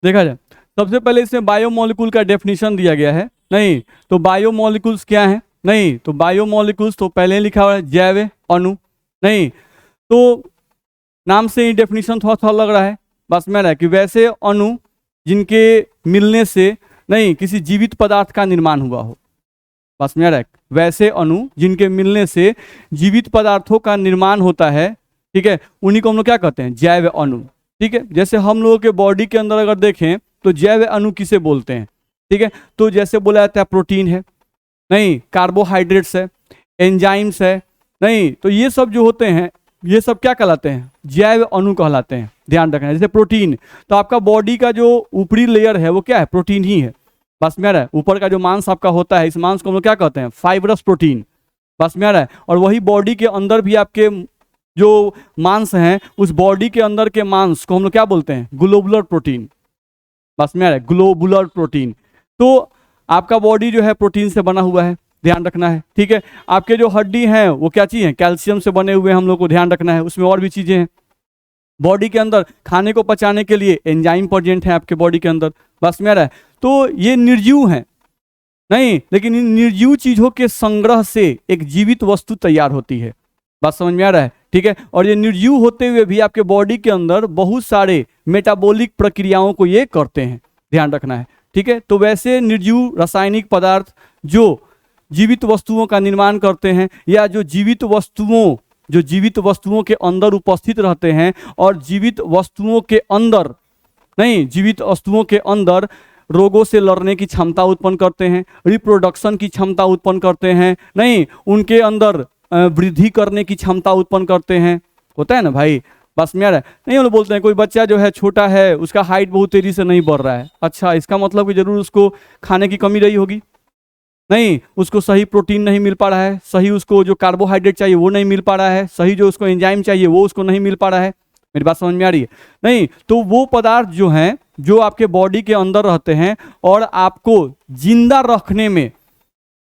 देखा जाए सबसे पहले इसमें बायोमोलिक्यूल का डेफिनेशन दिया गया है। नहीं तो बायोमोलिक्यूल्स क्या है? नहीं तो बायोमोलिक्यूल्स तो पहले ही लिखा हुआ है जैव अणु। नहीं तो नाम से ही डेफिनेशन थोड़ा थोड़ा लग रहा है, बस में रहा कि वैसे अणु जिनके मिलने से नहीं किसी जीवित पदार्थ का निर्माण हुआ हो। बस में रहा है वैसे अणु जिनके मिलने से जीवित पदार्थों का निर्माण होता है, ठीक है, उन्हीं को हम लोग क्या कहते हैं? जैव अणु। ठीक है, जैसे हम लोगों के बॉडी के अंदर अगर देखें तो जैव अणु किसे बोलते हैं? ठीक है, तो जैसे बोला जाता है प्रोटीन है, नहीं कार्बोहाइड्रेट्स है, एंजाइम्स है, नहीं तो ये सब जो होते हैं ये सब क्या कहलाते हैं? जैव अणु कहलाते हैं। ध्यान रखना है जैसे प्रोटीन, तो आपका बॉडी का जो ऊपरी लेयर है वो क्या है? प्रोटीन ही है। बस में आ रहा है ऊपर का जो मांस आपका होता है इस मांस को हम लोग क्या कहते हैं? Fibrous protein. बस में आ रहा है और वही बॉडी के अंदर भी आपके जो मांस हैं उस बॉडी के अंदर के मांस को हम लोग क्या बोलते हैं? Globular protein. बस में आ रहा है ग्लोबुलर प्रोटीन। तो आपका बॉडी जो है प्रोटीन से बना हुआ है, ध्यान रखना है। ठीक है, आपके जो हड्डी हैं वो क्या चीज़ है? कैल्शियम से बने हुए हैं, हम लोग को ध्यान रखना है। उसमें और भी चीज़ें हैं बॉडी के अंदर खाने को पचाने के लिए एंजाइम प्रेजेंट है आपके बॉडी के अंदर। बस में आ रहा है तो ये निर्जीव हैं, नहीं लेकिन इन निर्जीव चीजों के संग्रह से एक जीवित वस्तु तैयार होती है। बात समझ में आ रहा है? ठीक है, और ये निर्जीव होते हुए भी आपके बॉडी के अंदर बहुत सारे मेटाबॉलिक प्रक्रियाओं को ये करते हैं, ध्यान रखना है। ठीक है, तो वैसे निर्जीव रासायनिक पदार्थ जो जीवित वस्तुओं का निर्माण करते हैं या जो जीवित वस्तुओं के अंदर उपस्थित रहते हैं और जीवित वस्तुओं के अंदर रोगों से लड़ने की क्षमता उत्पन्न करते हैं, रिप्रोडक्शन की क्षमता उत्पन्न करते हैं, नहीं उनके अंदर वृद्धि करने की क्षमता उत्पन्न करते हैं। होता है ना भाई? बस में आ रहा है? नहीं हम लोग बोलते हैं कोई बच्चा जो है छोटा है उसका हाइट बहुत तेजी से नहीं बढ़ रहा है, अच्छा इसका मतलब कि जरूर उसको खाने की कमी रही होगी, नहीं उसको सही प्रोटीन नहीं मिल पा रहा है, सही उसको जो कार्बोहाइड्रेट चाहिए वो नहीं मिल पा रहा है, सही जो उसको एंजाइम चाहिए वो उसको नहीं मिल पा रहा है। मेरी बात समझ में आ रही है? नहीं तो वो पदार्थ जो हैं जो आपके बॉडी के अंदर रहते हैं और आपको जिंदा रखने में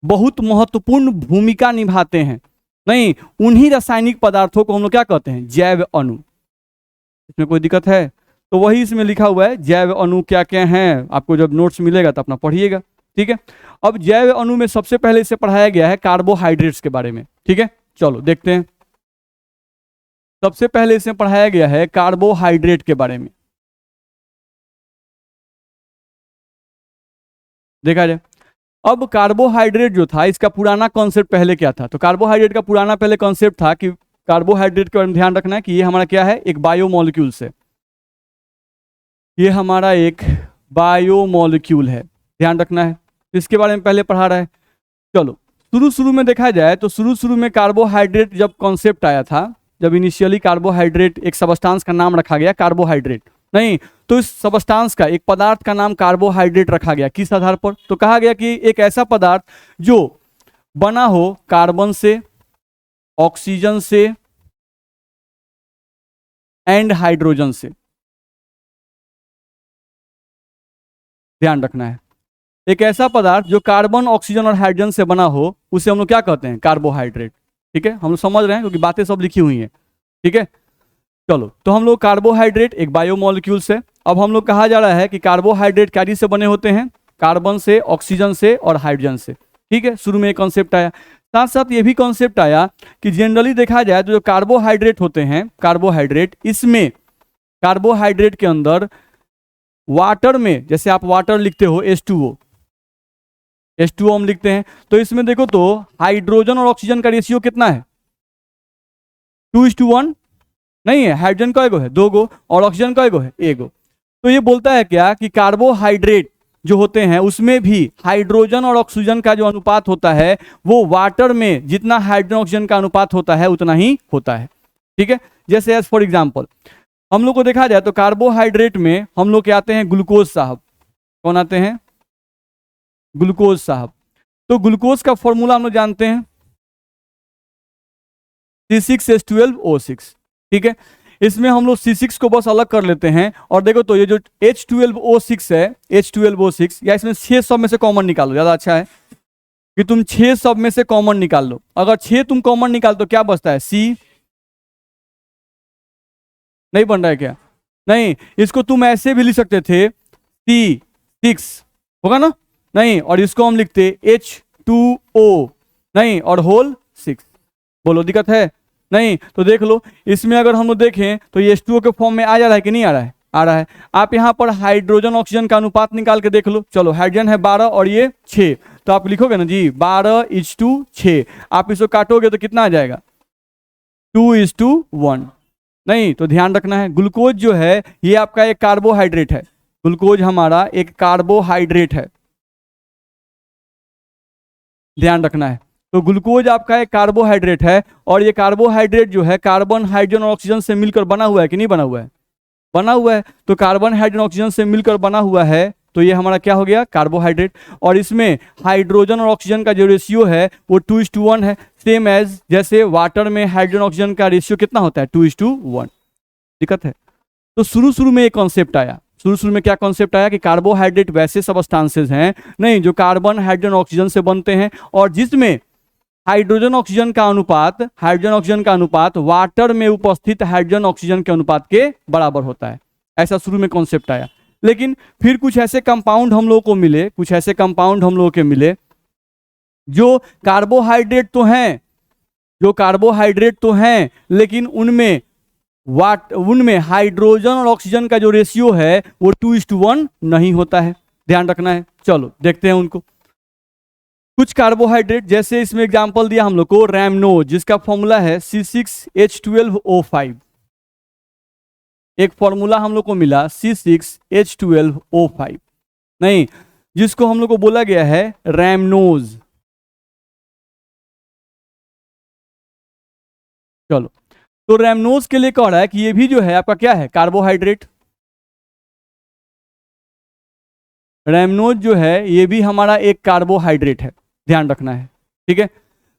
बहुत महत्वपूर्ण भूमिका निभाते हैं, नहीं उन्हीं रासायनिक पदार्थों को हम लोग क्या कहते हैं? जैव अणु। इसमें कोई दिक्कत है? तो वही इसमें लिखा हुआ है जैव अणु क्या क्या हैं, आपको जब नोट्स मिलेगा तो अपना पढ़िएगा। ठीक है, अब जैव अणु में सबसे पहले इसे पढ़ाया गया है कार्बोहाइड्रेट्स के बारे में। ठीक है, चलो देखते हैं। सबसे पहले इसमें पढ़ाया गया है कार्बोहाइड्रेट के बारे में। देखा जाए अब कार्बोहाइड्रेट जो था इसका पुराना कॉन्सेप्ट पहले क्या था? तो कार्बोहाइड्रेट का पुराना पहले कॉन्सेप्ट था कि कार्बोहाइड्रेट के बारे में ध्यान रखना है कि ये हमारा क्या है? एक बायोमोलिक्यूल्स है। ये हमारा एक बायोमोलिक्यूल है, ध्यान रखना है। इसके बारे में पहले पढ़ा रहा है। चलो शुरू में देखा जाए तो शुरू में कार्बोहाइड्रेट जब कॉन्सेप्ट आया था, जब इनिशियली कार्बोहाइड्रेट एक सबस्टांस का नाम रखा गया कार्बोहाइड्रेट, नहीं तो इस सबस्टांस का एक पदार्थ का नाम कार्बोहाइड्रेट रखा गया। किस आधार पर? तो कहा गया कि एक ऐसा पदार्थ जो बना हो कार्बन से, ऑक्सीजन से एंड हाइड्रोजन से। ध्यान रखना है एक ऐसा पदार्थ जो कार्बन, ऑक्सीजन और हाइड्रोजन से बना हो उसे हम लोग क्या कहते हैं? कार्बोहाइड्रेट। ठीक है, हम लोग समझ रहे हैं क्योंकि बातें सब लिखी हुई हैं। ठीक है, चलो तो हम लोग कार्बोहाइड्रेट एक बायोमोलिक्यूल्स है। अब हम लोग कहा जा रहा है कि कार्बोहाइड्रेट क्या चीज से बने होते हैं? कार्बन से, ऑक्सीजन से और हाइड्रोजन से। ठीक है, शुरू में एक कॉन्सेप्ट आया, साथ साथ ये भी कॉन्सेप्ट आया कि जनरली देखा जाए तो जो कार्बोहाइड्रेट होते हैं, कार्बोहाइड्रेट इसमें कार्बोहाइड्रेट के अंदर वाटर में, जैसे आप वाटर लिखते हो H2O हम लिखते हैं, तो इसमें देखो तो हाइड्रोजन और ऑक्सीजन का रेशियो कितना है? 2:1 नहीं है। हाइड्रोजन का एगो है 2 गो और ऑक्सीजन का एगो है 1 गो। तो ये बोलता है क्या कि कार्बोहाइड्रेट जो होते हैं उसमें भी हाइड्रोजन और ऑक्सीजन का जो अनुपात होता है वो वाटर में जितना हाइड्रोजन ऑक्सीजन का अनुपात होता है उतना ही होता है। ठीक है, जैसे एज फॉर एग्जाम्पल हम लोग को देखा जाए तो कार्बोहाइड्रेट में हम लोग के आते हैं ग्लूकोज साहब। कौन आते हैं? ग्लूकोज साहब। तो ग्लूकोज का फॉर्मूला हम लोग जानते हैं C6H12O6। ठीक है, इसमें हम लोग C6 को बस अलग कर लेते हैं और देखो तो ये जो H12O6 है, H12O6 या इसमें 6 सब में से कॉमन निकालो, ज्यादा अच्छा है कि तुम 6 सब में से कॉमन निकाल लो। अगर 6 तुम कॉमन निकाल तो क्या बचता है? C नहीं बन रहा है क्या? नहीं, इसको तुम ऐसे भी लिख सकते थे C6 होगा ना, नहीं, और इसको हम लिखते H2O, नहीं, और होल 6। बोलो दिक्कत है? नहीं। तो देख लो, इसमें अगर हम लोग देखें तो ये H2O के फॉर्म में आ जा रहा है कि नहीं आ रहा है? आ रहा है। आप यहाँ पर हाइड्रोजन ऑक्सीजन का अनुपात निकाल के देख लो। चलो, हाइड्रोजन है 12 और ये 6, तो आप लिखोगे ना जी 12:6। आप इसको काटोगे तो कितना आ जाएगा? 2:1। नहीं, तो ध्यान रखना है, ग्लूकोज जो है ये आपका एक कार्बोहाइड्रेट है। ग्लूकोज हमारा एक कार्बोहाइड्रेट है, ध्यान रखना है। तो ग्लूकोज आपका एक कार्बोहाइड्रेट है, और ये कार्बोहाइड्रेट जो है कार्बन, हाइड्रोजन और ऑक्सीजन से मिलकर बना हुआ है कि नहीं बना हुआ है? बना हुआ है। तो कार्बन, हाइड्रोजन, ऑक्सीजन से मिलकर बना हुआ है, तो ये हमारा क्या हो गया? कार्बोहाइड्रेट। और इसमें हाइड्रोजन और ऑक्सीजन का जो रेशियो है वो 2:1 है, सेम एज जैसे वाटर में हाइड्रोजन ऑक्सीजन का रेशियो कितना होता है? 2:1। दिक्कत है? तो शुरू शुरू में एक कॉन्सेप्ट आया, शुरू में क्या कॉन्सेप्ट आया कि कार्बोहाइड्रेट वैसे सबस्टांसेस हैं नहीं जो कार्बन, हाइड्रोजन, ऑक्सीजन से बनते हैं, और जिसमें हाइड्रोजन ऑक्सीजन का अनुपात वाटर में उपस्थित हाइड्रोजन ऑक्सीजन के अनुपात के बराबर होता है। ऐसा शुरू में कॉन्सेप्ट आया। लेकिन फिर कुछ ऐसे कंपाउंड हम लोगों को मिले, जो कार्बोहाइड्रेट तो हैं, लेकिन उनमें हाइड्रोजन और ऑक्सीजन का जो रेशियो है वो 2:1 नहीं होता है। ध्यान रखना है। चलो देखते हैं उनको। कुछ कार्बोहाइड्रेट, जैसे इसमें एग्जांपल दिया हम लोग को रैमनोज, जिसका फॉर्मूला है C6H12O5। एक फॉर्मूला हम लोग को मिला C6H12O5, नहीं, जिसको हम लोग को बोला गया है रैमनोज। चलो, तो रैमनोज के लिए कह रहा है कि ये भी जो है आपका क्या है? कार्बोहाइड्रेट। रैमनोज जो है ये भी हमारा एक कार्बोहाइड्रेट है, ध्यान रखना है, ठीक है।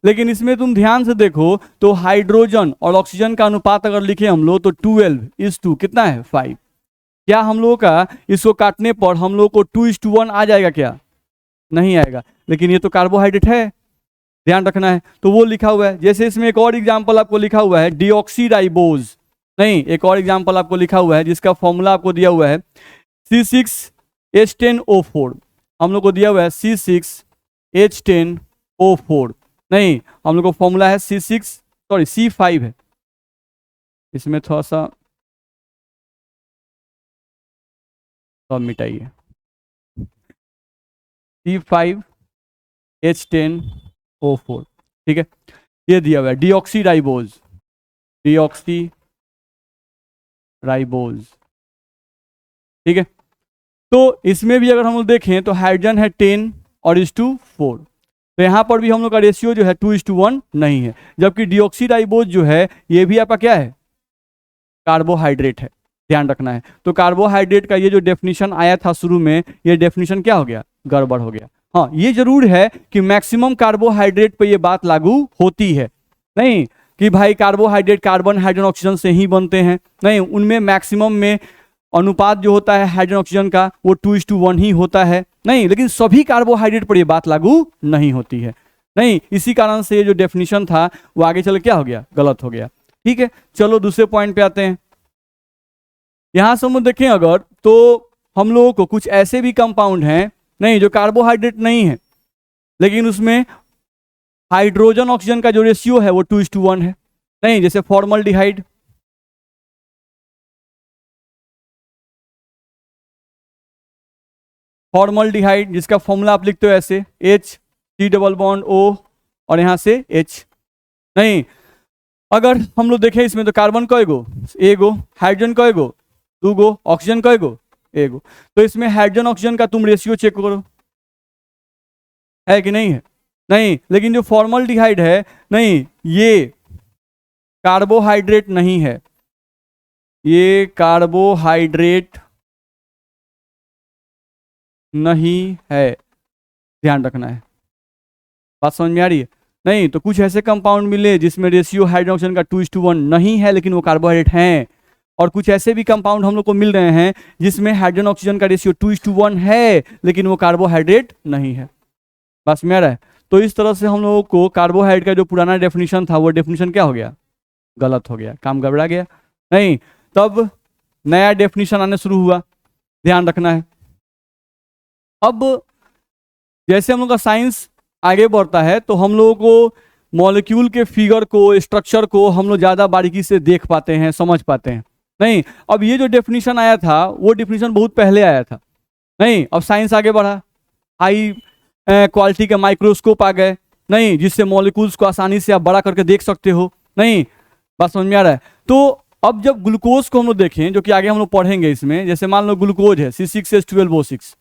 लेकिन इसमें तुम ध्यान से देखो तो हाइड्रोजन और ऑक्सीजन का अनुपात अगर लिखे हम लोग तो 12:2 कितना है? 5। क्या हम लोगों का इसको काटने पर हम लोग को 2:1 आ जाएगा क्या? नहीं आएगा। लेकिन ये तो कार्बोहाइड्रेट है, ध्यान रखना है। तो वो लिखा हुआ है। जैसे इसमें एक और एग्जाम्पल आपको लिखा हुआ है डीऑक्सीराइबोज, नहीं, एक और एग्जाम्पल आपको लिखा हुआ है जिसका फॉर्मूला आपको दिया हुआ है C6H10O4। हम लोग को दिया हुआ है C6H10O4, नहीं, हम लोग को फॉर्मूला है C5 है। इसमें थोड़ा सा तो मिटाइए, C5H10O4, ठीक है। ये दिया हुआ है डीऑक्सीराइबोज, ठीक है। तो इसमें भी अगर हम लोग देखें तो हाइड्रोजन है 10 और 4, तो यहाँ पर भी हम लोग का रेशियो जो है 2:1 नहीं है। जबकि डीऑक्सीराइबोज जो है ये भी आपका क्या है? कार्बोहाइड्रेट है, ध्यान रखना है। तो कार्बोहाइड्रेट का ये जो डेफिनेशन आया था शुरू में, ये डेफिनेशन क्या हो गया? गड़बड़ हो गया। हाँ, ये जरूर है कि मैक्सिमम कार्बोहाइड्रेट पे ये बात लागू होती है, नहीं कि भाई कार्बोहाइड्रेट कार्बन, हाइड्रोजन, ऑक्सीजन से ही बनते हैं, नहीं, उनमें मैक्सिमम में अनुपात जो होता है हाइड्रोजन ऑक्सीजन का वो 2:1 ही होता है, नहीं। लेकिन सभी कार्बोहाइड्रेट पर ये बात लागू नहीं होती है, नहीं। इसी कारण से ये जो डेफिनेशन था वो आगे चल क्या हो गया? गलत हो गया, ठीक है। चलो दूसरे पॉइंट पे आते हैं। यहां से हम देखें अगर तो हम लोगों को कुछ ऐसे भी कंपाउंड हैं नहीं जो कार्बोहाइड्रेट नहीं है, लेकिन उसमें हाइड्रोजन ऑक्सीजन का जो रेशियो है वो 2:1 है, नहीं, जैसे फॉर्मल्डिहाइड। फॉर्मल्डिहाइड जिसका फॉर्मूला आप लिखते हो ऐसे H3 और यहां से H, नहीं। अगर हम लोग देखें इसमें तो कार्बन कएगो? एगो। हाइड्रोजन कएगो? 2 ऑक्सीजन कएगो? एगो। तो इसमें हाइड्रोजन ऑक्सीजन का तुम रेशियो चेक करो, है कि नहीं है? नहीं। लेकिन जो फॉर्मल्डिहाइड है, नहीं, ये कार्बोहाइड्रेट नहीं है, ये कार्बोहाइड्रेट नहीं है, ध्यान रखना है। बात समझ में आ रही है? नहीं। तो कुछ ऐसे कंपाउंड मिले जिसमें रेशियो हाइड्रोजन ऑक्सीजन का 2:1 नहीं है, लेकिन वो कार्बोहाइड्रेट हैं। और कुछ ऐसे भी कंपाउंड हम लोग को मिल रहे हैं जिसमें हाइड्रोजन ऑक्सीजन का रेशियो 2:1 है, लेकिन वो कार्बोहाइड्रेट नहीं है। बस में आ रहा है? तो इस तरह से हम लोगों को कार्बोहाइड्रेट का जो पुराना डेफिनेशन था वो डेफिनेशन क्या हो गया? गलत हो गया, काम गड़बड़ा गया, नहीं। तब नया डेफिनेशन आने शुरू हुआ, ध्यान रखना है। अब जैसे हम लोग का साइंस आगे बढ़ता है तो हम लोगों को मॉलिक्यूल के फिगर को, स्ट्रक्चर को हम लोग ज़्यादा बारीकी से देख पाते हैं, समझ पाते हैं। नहीं, अब ये जो डेफिनेशन आया था वो डेफिनेशन बहुत पहले आया था। नहीं, अब साइंस आगे बढ़ा, हाई क्वालिटी के माइक्रोस्कोप आ गए, नहीं, जिससे मॉलिक्यूल्स को आसानी से आप बड़ा करके देख सकते हो। नहीं, बात समझ में आ रहा है? तो अब जब ग्लूकोज को हम लोग देखें, जो कि आगे हम लोग पढ़ेंगे इसमें, जैसे मान लो ग्लूकोज है C6H12O6,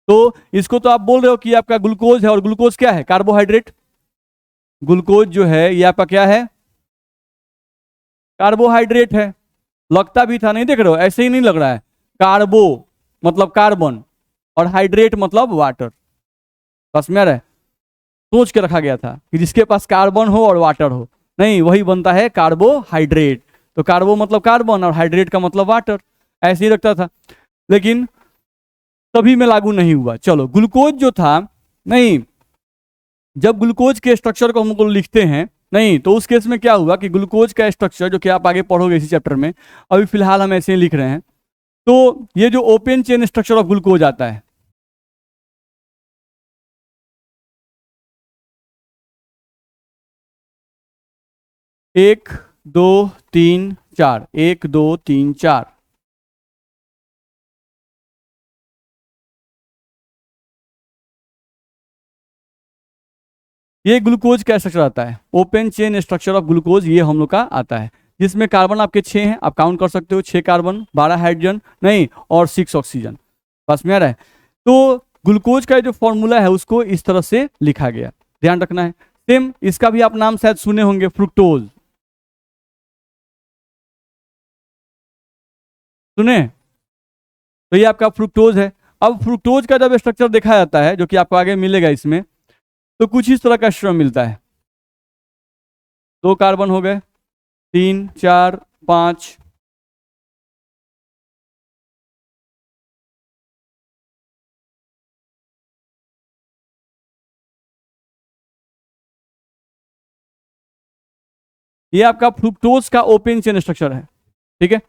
तो इसको तो आप बोल रहे हो कि आपका ग्लूकोज है, और ग्लूकोज क्या है? कार्बोहाइड्रेट। ग्लूकोज जो है ये आपका क्या है? कार्बोहाइड्रेट है। लगता भी था, नहीं देख रहे हो, ऐसे ही नहीं लग रहा है। कार्बो मतलब कार्बन और हाइड्रेट मतलब वाटर। बस में रहे, सोच के रखा गया था कि जिसके पास कार्बन हो और वाटर हो, नहीं, वही बनता है कार्बोहाइड्रेट। तो कार्बो मतलब कार्बन और हाइड्रेट का मतलब वाटर, ऐसे ही रखता था। लेकिन सभी में लागू नहीं हुआ। चलो, ग्लूकोज जो था, नहीं, जब ग्लूकोज के स्ट्रक्चर को हम लोग लिखते हैं, नहीं, तो उस केस में क्या हुआ कि ग्लूकोज का स्ट्रक्चर जो कि आप आगे पढ़ोगे इसी चैप्टर में, अभी फिलहाल हम ऐसे ही लिख रहे हैं। तो ये जो open chain structure of glucose आता है, 1 2 3 4, 1 2 3 4, ये ग्लूकोज का स्ट्रक्चर आता है। Open chain structure of glucose ये हम लोग का आता है, जिसमें कार्बन आपके 6 हैं, आप काउंट कर सकते हो, 6 कार्बन, 12 हाइड्रोजन, नहीं, और 6 ऑक्सीजन। पास में आ रहा है? तो ग्लूकोज का जो फॉर्मूला है उसको इस तरह से लिखा गया, ध्यान रखना है। सेम इसका भी आप नाम शायद सुने होंगे, फ्रुक्टोज, सुने? तो ये आपका फ्रुक्टोज है। अब फ्रुक्टोज का जब स्ट्रक्चर देखा जाता है, जो कि आपको आगे मिलेगा इसमें, तो कुछ इस तरह का स्ट्रक्चर मिलता है। 2 कार्बन हो गए, 3 4 5, ये आपका फ्रुक्टोज का ओपन चेन स्ट्रक्चर है। ठीक है,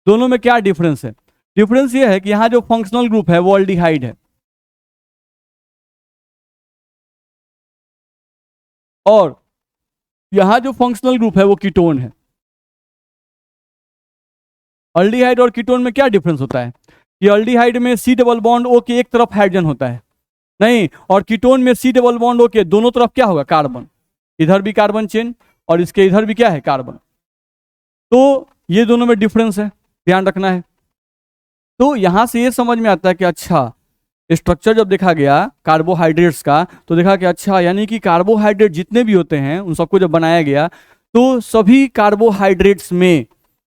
दोनों में क्या डिफरेंस है? डिफरेंस ये है कि यहाँ जो फंक्शनल ग्रुप है वो अल्डिहाइड है, और यहाँ जो फंक्शनल ग्रुप है वो कीटोन है। अल्डिहाइड और कीटोन में क्या डिफरेंस होता है कि अल्डिहाइड में C डबल बॉन्ड O के एक तरफ हाइड्रोजन होता है, नहीं, और कीटोन में C डबल बॉन्ड O के दोनों तरफ क्या होगा? कार्बन। इधर भी कार्बन चेन और इसके इधर भी क्या है? कार्बन। तो ये दोनों में डिफरेंस है, ध्यान रखना है। तो यहां से ये समझ में आता है कि अच्छा, स्ट्रक्चर जब देखा गया कार्बोहाइड्रेट्स का, तो देखा कि अच्छा, यानी कि कार्बोहाइड्रेट जितने भी होते हैं उन सबको जब बनाया गया, तो सभी कार्बोहाइड्रेट्स में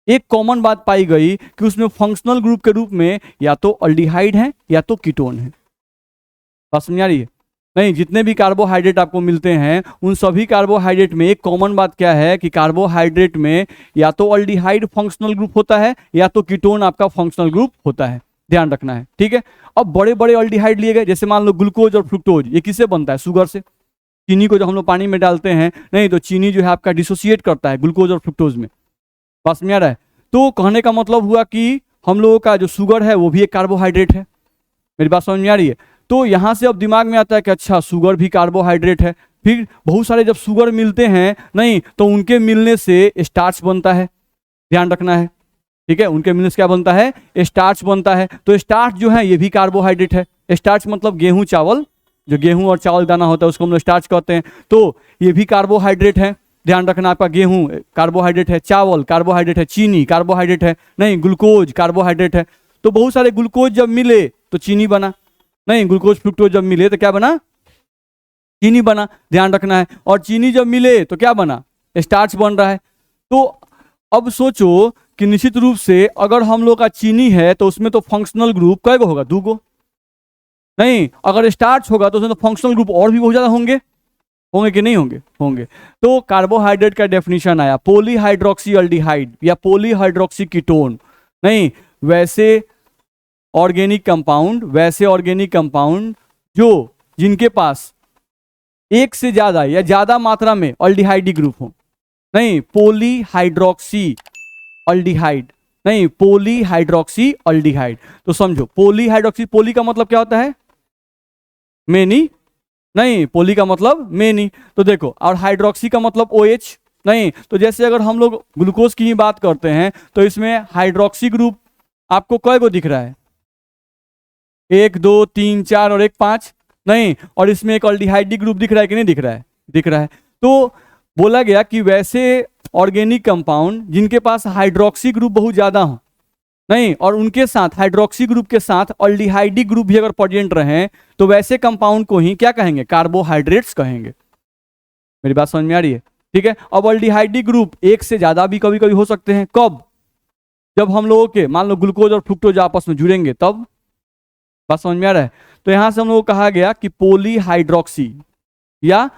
एक कॉमन बात पाई गई कि उसमें फंक्शनल ग्रुप के रूप में या तो अल्डिहाइड है या तो कीटोन है। बात समझ आ रही है? नहीं, जितने भी कार्बोहाइड्रेट आपको मिलते हैं उन सभी कार्बोहाइड्रेट में एक कॉमन बात क्या है कि कार्बोहाइड्रेट में या तो अल्डिहाइड फंक्शनल ग्रुप होता है या तो कीटोन आपका फंक्शनल ग्रुप होता है, ध्यान रखना है। ठीक है, अब बड़े बड़े अल्डिहाइड लिए गए, जैसे मान लो ग्लूकोज और फ्रुक्टोज, ये किससे बनता है? शुगर से। चीनी को जब हम लोग पानी में डालते हैं, नहीं, तो चीनी जो है आपका डिसोसिएट करता है ग्लूकोज और फ्रुक्टोज में। पास में आ रहा है? तो कहने का मतलब हुआ कि हम लोगों का जो शुगर है वो भी एक कार्बोहाइड्रेट है। मेरी बात समझ में आ रही है? तो यहां से अब दिमाग में आता है कि अच्छा, शुगर भी कार्बोहाइड्रेट है। फिर बहुत सारे जब शुगर मिलते हैं, नहीं, तो उनके मिलने से स्टार्च बनता है, ध्यान रखना है। ठीक है, उनके मिलने से क्या बनता है? स्टार्च बनता है। तो स्टार्च जो है ये भी कार्बोहाइड्रेट है। स्टार्च मतलब गेहूं चावल, जो गेहूं और चावल दाना होता है उसको हम लोग स्टार्च कहते हैं। तो ये भी कार्बोहाइड्रेट है, ध्यान रखना। आपका गेहूं कार्बोहाइड्रेट है, चावल कार्बोहाइड्रेट है, चीनी कार्बोहाइड्रेट है, नहीं, ग्लूकोज कार्बोहाइड्रेट है। तो बहुत सारे ग्लूकोज जब मिले तो चीनी बना, नहीं, ग्लूकोज फ्रुक्टोज जब मिले तो क्या बना? चीनी बना, ध्यान रखना है। और चीनी जब मिले तो क्या बना? स्टार्च बन रहा है। तो अब सोचो कि निश्चित रूप से अगर हम लोग का चीनी है तो उसमें तो फंक्शनल ग्रुप कई होगा? 2 गो। नहीं, अगर स्टार्च होगा तो उसमें तो फंक्शनल ग्रुप और भी बहुत ज्यादा होंगे, होंगे कि नहीं होंगे? होंगे। तो कार्बोहाइड्रेट का डेफिनेशन आया पॉलीहाइड्रोक्सी अल्डिहाइड या पॉलीहाइड्रोक्सी कीटोन। नहीं, वैसे ऑर्गेनिक कंपाउंड जो जिनके पास एक से ज्यादा या ज्यादा मात्रा में अल्डिहाइडी ग्रुप हो, नहीं, पॉलीहाइड्रोक्सी अल्डिहाइड, नहीं, पॉलीहाइड्रोक्सी अल्डिहाइड। तो समझो पॉलीहाइड्रोक्सी, पॉली का मतलब क्या होता है? मेनी, नहीं, पोली का मतलब मेनी। तो देखो, और हाइड्रोक्सी का मतलब OH, नहीं। तो जैसे अगर हम लोग ग्लूकोज की ही बात करते हैं तो इसमें हाइड्रोक्सी ग्रुप आपको कय गो दिख रहा है? 1 2 3 4 और एक 5, नहीं। और इसमें एक अल्डिहाइड ग्रुप दिख रहा है कि नहीं दिख रहा है? दिख रहा है। तो बोला गया कि वैसे ऑर्गेनिक कंपाउंड जिनके पास हाइड्रोक्सी ग्रुप बहुत ज्यादा हो, नहीं, और उनके साथ हाइड्रोक्सी ग्रुप के साथ अल्डिहाइड ग्रुप भी अगर प्रेजेंट रहे तो वैसे कंपाउंड को ही क्या कहेंगे? कार्बोहाइड्रेट्स कहेंगे। मेरी बात समझ में आ रही है? ठीक है। अब अल्डिहाइड ग्रुप एक से ज्यादा भी कभी कभी हो सकते हैं। कब? जब हम लोगों के मान लो ग्लूकोज और फ्रुक्टोज आपस में जुड़ेंगे तब। बात समझ में आ रहा है? तो यहां से हम लोग को कहा गया कि पॉलीहाइड्रोक्सी या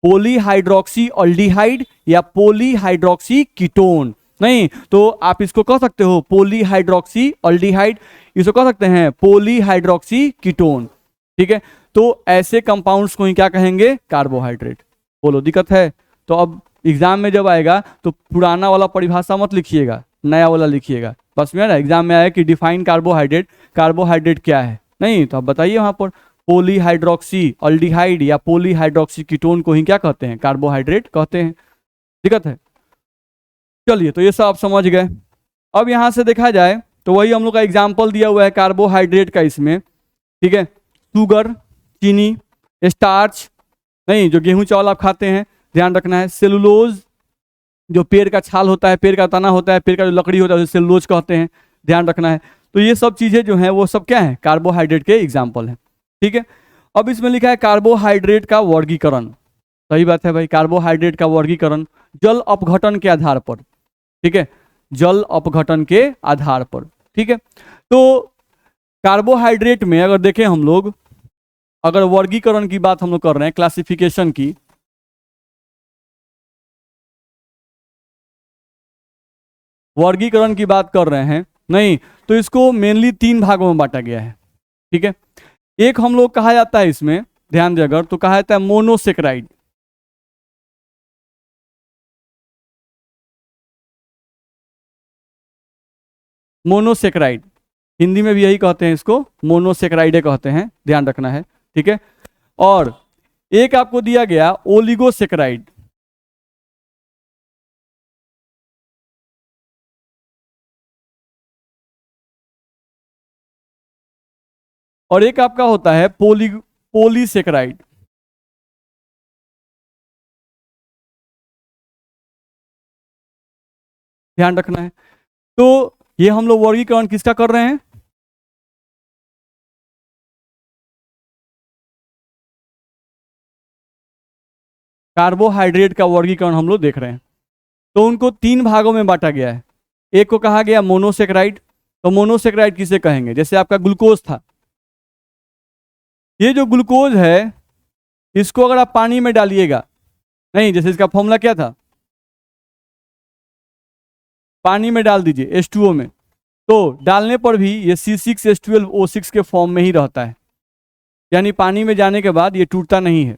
पॉलीहाइड्रोक्सी अल्डिहाइड या पॉलीहाइड्रोक्सी कीटोन, नहीं। तो आप इसको कह सकते हो पॉलीहाइड्रोक्सी अल्डिहाइड, इसको कह सकते हैं पॉलीहाइड्रोक्सी कीटोन। ठीक है। तो ऐसे कंपाउंड्स को ही क्या कहेंगे? कार्बोहाइड्रेट। बोलो, दिक्कत है? तो अब एग्जाम में जब आएगा तो पुराना वाला परिभाषा मत लिखिएगा, नया वाला लिखिएगा। बस में ना एग्जाम में आया कि डिफाइन कार्बोहाइड्रेट, कार्बोहाइड्रेट क्या है, नहीं। तो आप बताइए वहां पर पॉलीहाइड्रोक्सी अल्डिहाइड या पॉलीहाइड्रोक्सी कीटोन को ही क्या कहते हैं? कार्बोहाइड्रेट कहते हैं। दिक्कत है? चलिए, तो ये सब आप समझ गए। अब यहां से देखा जाए तो वही हम लोग का एग्जाम्पल दिया हुआ है कार्बोहाइड्रेट का इसमें। ठीक है। शुगर, चीनी, स्टार्च, नहीं, जो गेहूं चावल आप खाते हैं ध्यान रखना है। सेलुलोज, जो पेड़ का छाल होता है, पेड़ का तना होता है, पेड़ का जो लकड़ी होता है उसे सेलुलोज कहते हैं, ध्यान रखना है। तो ये सब चीजें जो हैं वो सब क्या है? कार्बोहाइड्रेट के एग्जाम्पल हैं। ठीक है। अब इसमें लिखा है कार्बोहाइड्रेट का वर्गीकरण। सही बात है भाई, कार्बोहाइड्रेट का वर्गीकरण जल अपघटन के आधार पर। ठीक है, जल अपघटन के आधार पर। ठीक है। तो कार्बोहाइड्रेट में अगर देखें हम लोग, अगर वर्गीकरण की बात हम लोग कर रहे हैं, क्लासिफिकेशन की, वर्गीकरण की बात कर रहे हैं, नहीं, तो इसको मेनली 3 भागों में बांटा गया है। ठीक है। एक हम लोग कहा जाता है इसमें, ध्यान दे अगर, तो कहा जाता है मोनोसेक्राइड। मोनोसेक्राइड, हिंदी में भी यही कहते हैं इसको, मोनोसेक्राइडे कहते हैं, ध्यान रखना है। ठीक है। और एक आपको दिया गया ओलिगोसेक्राइड। और एक आपका होता है पॉलीसेक्राइड। ध्यान रखना है। तो ये हम लोग वर्गीकरण किसका कर रहे हैं? कार्बोहाइड्रेट का वर्गीकरण हम लोग देख रहे हैं। तो उनको 3 भागों में बांटा गया है। एक को कहा गया मोनोसेक्राइड। तो मोनोसेक्राइड किसे कहेंगे? जैसे आपका ग्लूकोज था, ये जो ग्लूकोज है इसको अगर आप पानी में डालिएगा, नहीं, जैसे इसका फॉर्मूला क्या था, पानी में डाल दीजिए H2O में, तो डालने पर भी ये C6H12O6 के फॉर्म में ही रहता है। यानी पानी में जाने के बाद ये टूटता नहीं है,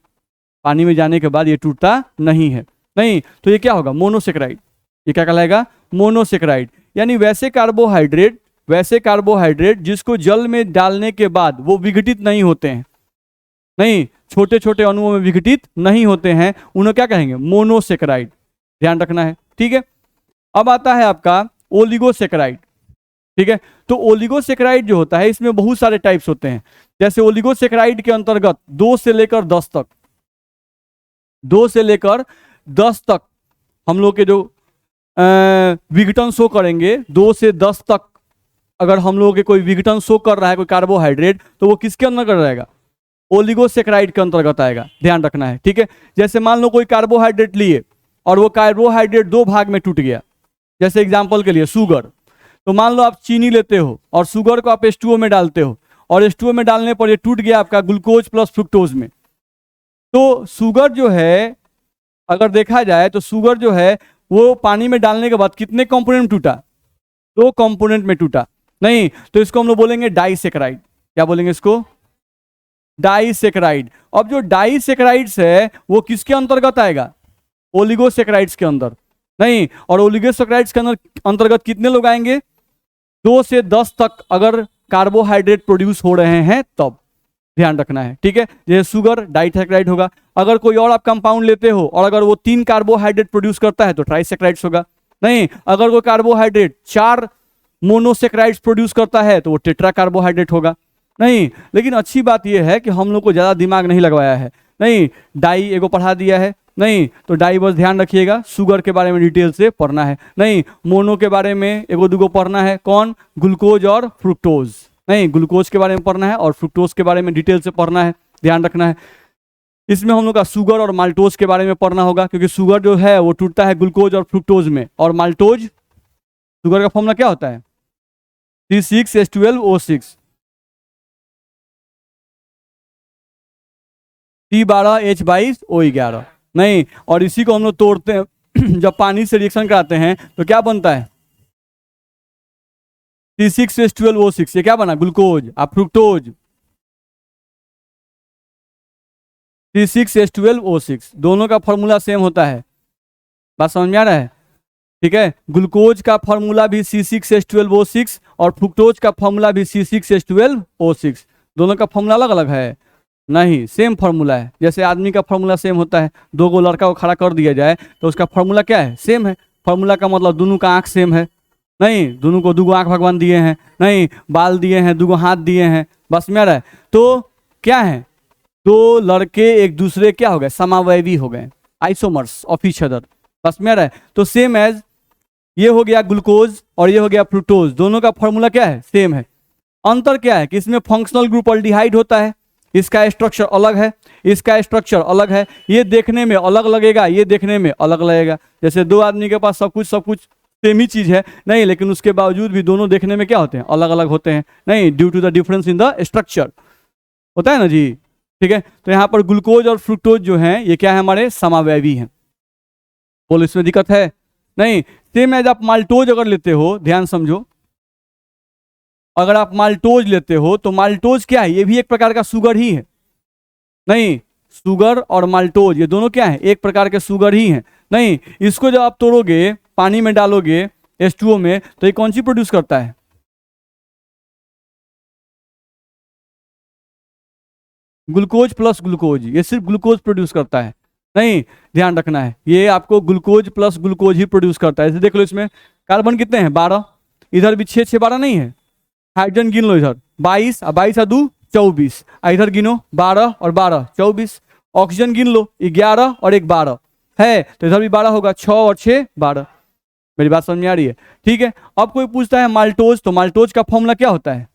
पानी में जाने के बाद ये टूटता नहीं है, नहीं। तो ये क्या होगा? मोनोसेक्राइड। ये क्या कहलाएगा? मोनोसेक्राइड। यानी वैसे कार्बोहाइड्रेट जिसको जल में डालने के बाद वो विघटित नहीं होते हैं, नहीं, छोटे छोटे अणुओं में विघटित नहीं होते हैं, उन्हें क्या कहेंगे? मोनोसेक्राइड। ध्यान रखना है। ठीक है। अब आता है आपका ओलिगोसेक्राइड। ठीक है। तो ओलिगोसेक्राइड जो होता है इसमें बहुत सारे टाइप्स होते हैं। जैसे ओलिगोसेक्राइड के अंतर्गत 2 से लेकर 10 तक, 2 से लेकर 10 तक हम लोग के जो विघटन शो करेंगे, 2 से 10 तक अगर हम लोग के कोई विघटन शो कर रहा है कोई कार्बोहाइड्रेट, तो वो किसके अंदर रहेगा? ओलिगोसेक्राइड के अंतर्गत आएगा। ध्यान रखना है। ठीक है। जैसे मान लो कोई कार्बोहाइड्रेट लिए और वो कार्बोहाइड्रेट 2 भाग में टूट गया, जैसे एग्जाम्पल के लिए शुगर। तो मान लो आप चीनी लेते हो और शुगर को आप H2O में डालते हो, और H2O में डालने पर ये टूट गया आपका ग्लूकोज प्लस फ्रुक्टोज में। तो शुगर जो है, अगर देखा जाए तो शुगर जो है वो पानी में डालने के बाद कितने कंपोनेंट में टूटा? 2 कंपोनेंट में टूटा, नहीं। तो इसको हम लोग बोलेंगे डाइसेक्राइड। क्या बोलेंगे इसको? डाइसेक्राइड। अब जो डाइसेक्राइड्स है वो किसके अंतर्गत आएगा? ओलिगोसेक्राइड्स के अंदर, नहीं। और ओलिगोसेक्राइड्स के अंदर अंतर्गत कितने लोग आएंगे? 2 से 10 तक अगर कार्बोहाइड्रेट प्रोड्यूस हो रहे हैं तब। ध्यान रखना है, ठीक है। जैसे शुगर डाइसैकेराइड होगा। अगर कोई और आप कंपाउंड लेते हो और अगर वो 3 कार्बोहाइड्रेट प्रोड्यूस करता है तो ट्राइसैकेराइड्स होगा। नहीं, अगर कोई कार्बोहाइड्रेट 4 मोनोसेक्राइड्स प्रोड्यूस करता है तो वो टेट्रा कार्बोहाइड्रेट होगा। नहीं, लेकिन अच्छी बात यह है कि हम लोग को ज़्यादा दिमाग नहीं लगवाया है। नहीं, डाई एगो पढ़ा दिया है। नहीं, तो डाई बस ध्यान रखिएगा, शुगर के बारे में डिटेल से पढ़ना है। नहीं, मोनो के बारे में एगो दूगो पढ़ना है, कौन, ग्लूकोज और फ्रुक्टोज। नहीं, ग्लूकोज के बारे में पढ़ना है और फ्रुक्टोज के बारे में डिटेल से पढ़ना है, ध्यान रखना है। इसमें हम लोग का शुगर और माल्टोज के बारे में पढ़ना होगा, क्योंकि शुगर जो है वो टूटता है ग्लूकोज और फ्रुक्टोज में, और माल्टोज, शुगर का फॉर्मूला क्या होता है, C6H12O6, C12H22O11। नहीं, और इसी को हम लोग तोड़ते हैं जब पानी से रिएक्शन कराते हैं तो क्या बनता है, C6H12O6, ये क्या बना, ग्लूकोज। अब फ्रुक्टोज C6H12O6, दोनों का फॉर्मूला सेम होता है। बात समझ में आ रहा है, ठीक है। ग्लूकोज का फॉर्मूला भी C6H12O6 और फ्रुक्टोज का फॉर्मूला भी C6H12O6। दोनों का फॉर्मूला अलग अलग है, नहीं, सेम फॉर्मूला है। जैसे आदमी का फॉर्मूला सेम होता है, दो गो लड़का को खड़ा कर दिया जाए तो उसका फॉर्मूला क्या है, सेम है। फॉर्मूला का मतलब दोनों का आंख सेम है। नहीं, दोनों को दूगो आंख भगवान दिए हैं। नहीं, बाल दिए हैं, दूगो हाथ दिए हैं। बस में आ रहा है, तो क्या है, दो लड़के एक दूसरे क्या हो गए, समावयवी हो गए, आइसोमर्स ऑफ ईच अदर। बस में आ रहा है, तो सेम एज ये हो गया ग्लूकोज और ये हो गया फ्रुक्टोज, दोनों का फॉर्मूला क्या है, सेम है। अंतर क्या है कि इसमें फंक्शनल ग्रुप अल्डिहाइड होता है, इसका स्ट्रक्चर अलग है, इसका स्ट्रक्चर अलग है। ये देखने में अलग लगेगा, ये देखने में अलग लगेगा। जैसे दो आदमी के पास सब कुछ सेम ही चीज है, नहीं, लेकिन उसके बावजूद भी दोनों देखने में क्या होते हैं, अलग अलग होते हैं। नहीं, due to the difference in the structure, होता है ना जी, ठीक है। तो यहाँ पर ग्लूकोज और फ्रुक्टोज जो हैं ये क्या है, हमारे समावयवी हैं। बोलो, इसमें दिक्कत है, नहीं। सेम एज आप माल्टोज अगर लेते हो, ध्यान समझो, अगर आप माल्टोज लेते हो तो माल्टोज क्या है, ये भी एक प्रकार का शुगर ही है। नहीं, शुगर और माल्टोज ये दोनों क्या है, एक प्रकार के शुगर ही हैं। नहीं, इसको जब आप तोड़ोगे, पानी में डालोगे H2O में, तो ये कौन सी प्रोड्यूस करता है, ग्लूकोज प्लस ग्लूकोज, ये सिर्फ ग्लूकोज प्रोड्यूस करता है। नहीं, ध्यान रखना है, ये आपको ग्लूकोज प्लस ग्लूकोज ही प्रोड्यूस करता है। जैसे देख लो, इसमें कार्बन कितने हैं, 12, इधर भी 6 6 12 नहीं है। हाइड्रोजन गिन लो, इधर 22 और 22 2 24, इधर गिनो 12 और 12 24। ऑक्सीजन गिन लो, 11 और 1 12 है, तो इधर भी 12 होगा, 6 और 6 12। मेरी बात समझ में आ रही है, ठीक है। अब कोई पूछता है माल्टोज, तो माल्टोज का फॉर्मूला क्या होता है,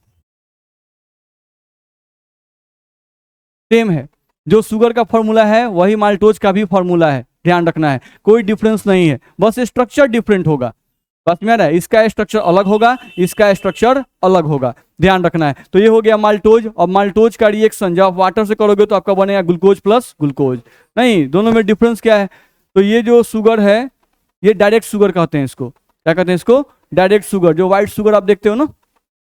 सेम है। जो शुगर का फॉर्मूला है वही माल्टोज का भी फॉर्मूला है, ध्यान रखना है, कोई डिफरेंस नहीं है, बस स्ट्रक्चर डिफरेंट होगा। बस में आ रहा है, इसका स्ट्रक्चर अलग होगा, इसका स्ट्रक्चर अलग होगा, ध्यान रखना है। तो ये हो गया माल्टोज, और माल्टोज का रिएक्शन जब आप वाटर से करोगे तो आपका बनेगा ग्लूकोज प्लस ग्लूकोज। नहीं, दोनों में डिफरेंस क्या है, तो ये जो शुगर है ये डायरेक्ट शुगर कहते हैं, इसको क्या कहते हैं, इसको डायरेक्ट शुगर। जो व्हाइट शुगर आप देखते हो ना,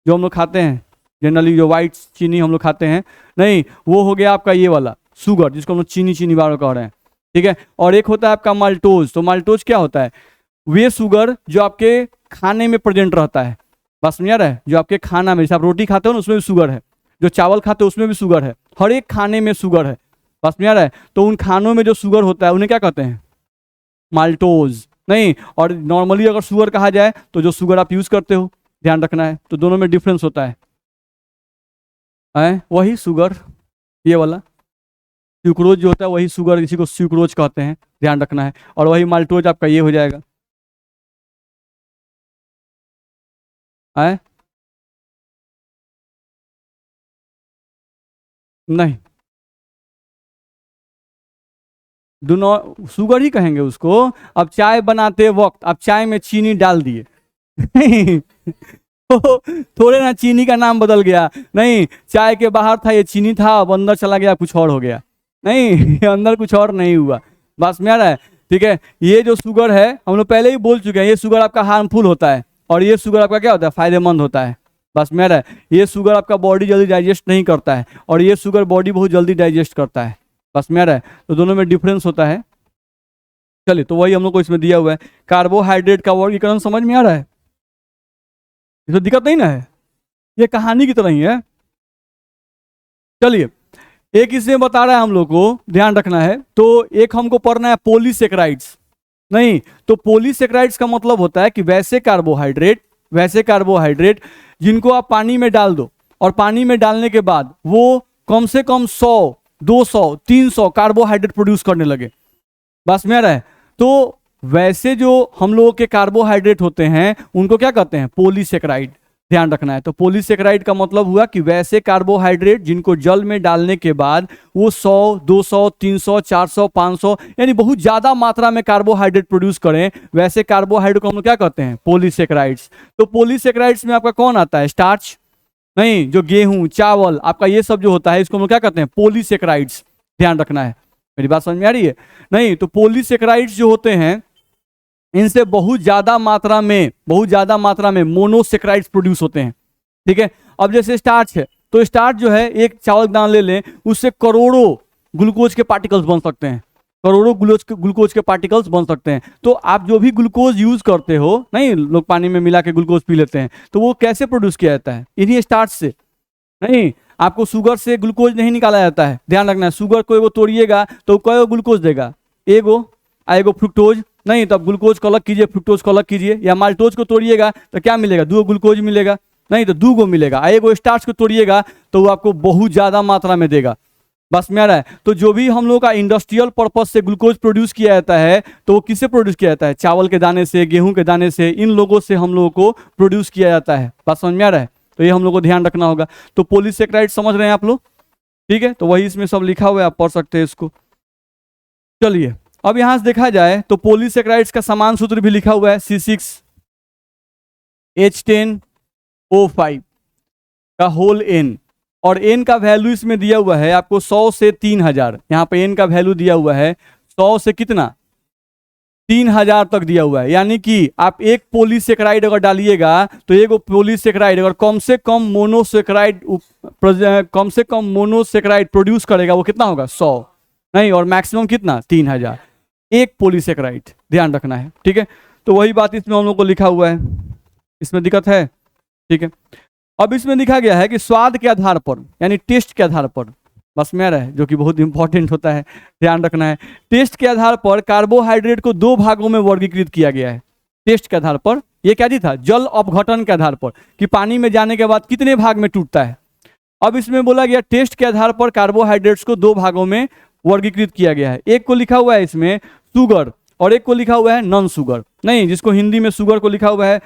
जो हम लोग खाते हैं जनरली, जो व्हाइट चीनी हम लोग खाते हैं, नहीं, वो हो गया आपका ये वाला शुगर, जिसको हम लोग चीनी चीनी बार कह रहे हैं, ठीक है। और एक होता है आपका माल्टोज, तो माल्टोज क्या होता है, वे शुगर जो आपके खाने में प्रेजेंट रहता है। बस समझ आ रहा है, जो आपके खाना में, जैसे आप रोटी खाते हो ना उसमें भी शुगर है, जो चावल खाते हो उसमें भी शुगर है, हर एक खाने में शुगर है। बस समझ आ रहा है, तो उन खानों में जो शुगर होता है उन्हें क्या कहते हैं, माल्टोज। नहीं, और नॉर्मली अगर शुगर कहा जाए तो जो शुगर आप यूज करते हो, ध्यान रखना है, तो दोनों में डिफरेंस होता है वही शुगर, ये वाला स्यूक्रोज जो होता है वही शुगर, इसी को स्यूक्रोज कहते हैं, ध्यान रखना है। और वही माल्टोज आपका ये हो जाएगा, है नहीं, दोनों शुगर ही कहेंगे उसको। अब चाय बनाते वक्त आप चाय में चीनी डाल दिए तो थोड़े ना चीनी का नाम बदल गया, नहीं, चाय के बाहर था ये चीनी था, अब अंदर चला गया कुछ और हो गया, नहीं अंदर कुछ और नहीं हुआ। बस में आ रहा है, ठीक है। ये जो शुगर है हम लोग पहले ही बोल चुके हैं, ये शुगर आपका हार्मफुल होता है, और ये शुगर आपका क्या होता है, फायदेमंद होता है। बस में आ रहा है, ये शुगर आपका बॉडी जल्दी डाइजेस्ट नहीं करता है, और ये शुगर बॉडी बहुत जल्दी डाइजेस्ट करता है। बस में आ रहा है, तो दोनों में डिफरेंस होता है। चलिए, तो वही हम लोग को इसमें दिया हुआ है, कार्बोहाइड्रेट का वर्गीकरण समझ में आ रहा है, इसमें दिक्कत नहीं ना है, ये कहानी की तरह ही है। चलिए, एक इसमें बता रहा है हम लोग को ध्यान रखना है। तो एक हमको पढ़ना है पॉलीसेकेराइड्स। नहीं, तो पॉलीसेकेराइड्स का मतलब होता है कि वैसे कार्बोहाइड्रेट जिनको आप पानी में डाल दो और पानी में डालने के बाद वो कम से कम 100, 200, 300 कार्बोहाइड्रेट प्रोड्यूस करने लगे। बस में रहा है। तो वैसे जो हम लोगों के कार्बोहाइड्रेट होते हैं उनको क्या कहते हैं? पॉलीसेकेराइड। ध्यान रखना है। तो पॉलीसेकेराइड का मतलब हुआ कि वैसे कार्बोहाइड्रेट जिनको जल में डालने के बाद वो 100, 200, 300, 400, 500 यानी बहुत ज्यादा मात्रा में कार्बोहाइड्रेट प्रोड्यूस करें, वैसे कार्बोहाइड्रेट को हम लोग क्या कहते हैं? पॉलीसेकेराइड्स। तो पॉलीसेकेराइड्स में आपका कौन आता है? स्टार्च। नहीं, जो गेहूं, चावल, आपका ये सब जो होता है इसको हम लोग क्या कहते हैं? पॉलीसेकेराइड्स। ध्यान रखना है। मेरी बात समझ में आ रही है? नहीं, तो पॉलीसेकेराइड्स जो होते हैं इनसे बहुत ज्यादा मात्रा में मोनोसेकेराइड्स प्रोड्यूस होते हैं। ठीक है। अब जैसे स्टार्च है, तो स्टार्च जो है, एक चावल दाना ले लें, उससे करोड़ों ग्लूकोज के पार्टिकल्स बन सकते हैं, करोड़ों ग्लूकोज के पार्टिकल्स बन सकते हैं। तो आप जो भी ग्लूकोज यूज करते हो, नहीं, लोग पानी में मिला के ग्लूकोज पी लेते हैं, तो वो कैसे प्रोड्यूस किया जाता है? इन्हीं स्टार्च से। नहीं, आपको शुगर से ग्लूकोज नहीं निकाला जाता है। ध्यान रखना है। शुगर को एगो तोड़िएगा तो कई ग्लूकोज देगा? एगो फ्रुक्टोज। नहीं, तो आप ग्लूकोज को अलग कीजिए, फ्रुक्टोज को अलग कीजिए। या माल्टोज को तोड़िएगा तो क्या मिलेगा? 2 ग्लूकोज मिलेगा। नहीं, तो 2 मिलेगा। एगो स्टार्च को तोड़िएगा तो वो आपको बहुत ज्यादा मात्रा में देगा। बस में आ रहा है। तो जो भी हम लोग का इंडस्ट्रियल पर्पज से ग्लूकोज प्रोड्यूस किया जाता है, तो वो किससे प्रोड्यूस किया जाता है? चावल के दाने से, गेहूं के दाने से, इन लोगों से हम लोगों को प्रोड्यूस किया जाता है। बात समझ में आ रहा है? तो ये हम लोग को ध्यान रखना होगा। तो पॉलीसेकेराइड समझ रहे हैं आप लोग? ठीक है। तो वही इसमें सब लिखा हुआ है, आप पढ़ सकते हैं इसको। चलिए, अब यहां से देखा जाए तो पॉलीसेकेराइड्स का समान सूत्र भी लिखा हुआ है, C6H10O5 का होल N। और N का वैल्यू इसमें दिया हुआ है आपको 100 से 3000। यहाँ पे N का वैल्यू दिया हुआ है 100 से कितना? 3000 तक दिया हुआ है। यानी कि आप एक पॉलीसेकेराइड अगर डालिएगा तो एक पॉलीसेकेराइड अगर कम से कम मोनोसेकेराइड प्रोड्यूस करेगा, वो कितना होगा? 100। नहीं, और मैक्सिमम कितना? 3000 एक पॉलीसेकेराइड। ध्यान रखना है। ठीक है। तो वही बात इसमें हम लोग को लिखा हुआ है। इसमें दिक्कत है? ठीक है। अब इसमें लिखा गया है कि स्वाद के आधार पर, यानी टेस्ट के आधार पर, बस में रहे, जो कि बहुत इंपॉर्टेंट होता है, ध्यान रखना है। टेस्ट के आधार पर कार्बोहाइड्रेट को 2 भागों में वर्गीकृत किया गया है। टेस्ट के आधार पर, ये क्या था? जल अपघटन के आधार पर, कि पानी में जाने के बाद कितने भाग में टूटता है। अब इसमें बोला गया टेस्ट के आधार पर कार्बोहाइड्रेट्स को 2 भागों में वर्गीकृत किया गया है। एक को लिखा हुआ है इसमें शुगर और एक को लिखा हुआ है नॉन शुगर। नहीं, जिसको हिंदी में शुगर को लिखा हुआ है,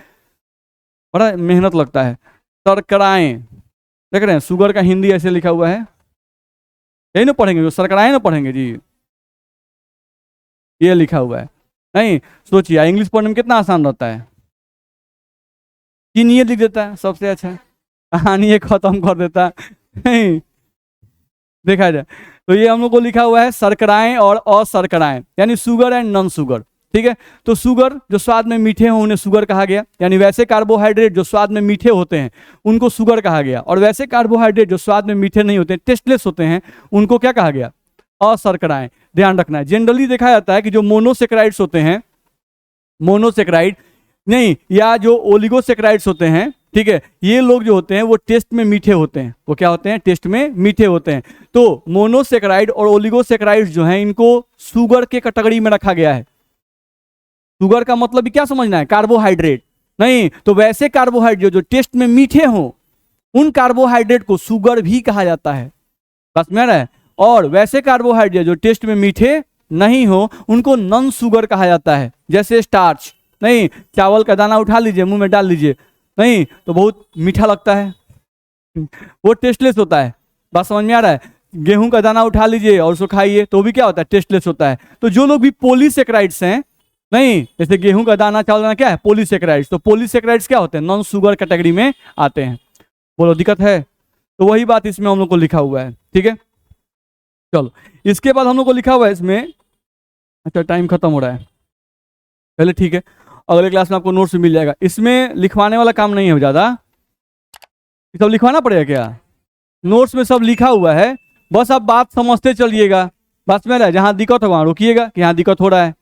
बड़ा मेहनत लगता है, शर्कराएं। देख रहे हैं, शुगर का हिंदी ऐसे लिखा हुआ है, यही ना पढ़ेंगे, जो शर्कराएं ना पढ़ेंगे जी, ये लिखा हुआ है। नहीं, सोचिए इंग्लिश पढ़ने में कितना आसान रहता है। चीनी लिख देता है, सबसे अच्छा कहानी खत्म कर देता है। नहीं, देखा जाए तो ये हम लोग को लिखा हुआ है शर्कराएं और अशर्कराएं, यानी शुगर एंड नॉन शुगर। ठीक है। तो शुगर जो स्वाद में मीठे हो उन्हें शुगर कहा गया, यानी वैसे कार्बोहाइड्रेट जो स्वाद में मीठे होते हैं उनको शुगर कहा गया। और वैसे कार्बोहाइड्रेट जो स्वाद में मीठे नहीं होते, टेस्टलेस होते हैं, उनको क्या कहा गया? अशर्कराएं। ध्यान रखना है। जनरली देखा जाता है कि जो मोनोसेकेराइड्स होते हैं, मोनोसेकेराइड नहीं, या जो ओलिगोसेकेराइड्स होते हैं, ठीक है, ये लोग जो होते हैं वो टेस्ट में मीठे होते हैं। वो क्या होते हैं? टेस्ट में मीठे होते हैं। तो मोनोसेकेराइड और ओलिगोसेकेराइड्स जो हैं इनको शुगर के कैटेगरी में रखा गया है। शुगर का मतलब क्या समझना है? कार्बोहाइड्रेट। नहीं, तो वैसे कार्बोहाइड्रेट जो टेस्ट में मीठे हों उन कार्बोहाइड्रेट को शुगर भी कहा जाता है। बस में रहा है। और वैसे कार्बोहाइड्रेट जो टेस्ट में मीठे नहीं हो उनको नॉन शुगर कहा जाता है। जैसे स्टार्च। नहीं, चावल का दाना उठा लीजिए, मुंह में डाल लीजिए, नहीं तो बहुत मीठा लगता है, वो टेस्टलेस होता है। बात समझ में आ रहा है? गेहूं का दाना उठा लीजिए और उसको खाइए तो भी क्या होता है? टेस्टलेस होता है। तो जो लोग भी पॉलीसेकेराइड्स हैं, नहीं, जैसे गेहूं का दाना, चावल दाना, क्या है? पॉलीसेकेराइड्स। तो पॉलीसेकेराइड्स क्या होते हैं? नॉन शुगर कैटेगरी में आते हैं। बोलो, दिक्कत है? तो वही बात इसमें हम लोग को लिखा हुआ है। ठीक है। चलो, इसके बाद हम लोग को लिखा हुआ है इसमें, अच्छा टाइम खत्म हो रहा है, पहले ठीक है, अगले क्लास में आपको नोट्स मिल जाएगा। इसमें लिखवाने वाला काम नहीं है ज़्यादा, सब लिखवाना पड़ेगा क्या? नोट्स में सब लिखा हुआ है, बस आप बात समझते चलिएगा। बस में जहाँ दिक्कत हो वहाँ रुकिएगा कि यहाँ दिक्कत हो रहा है।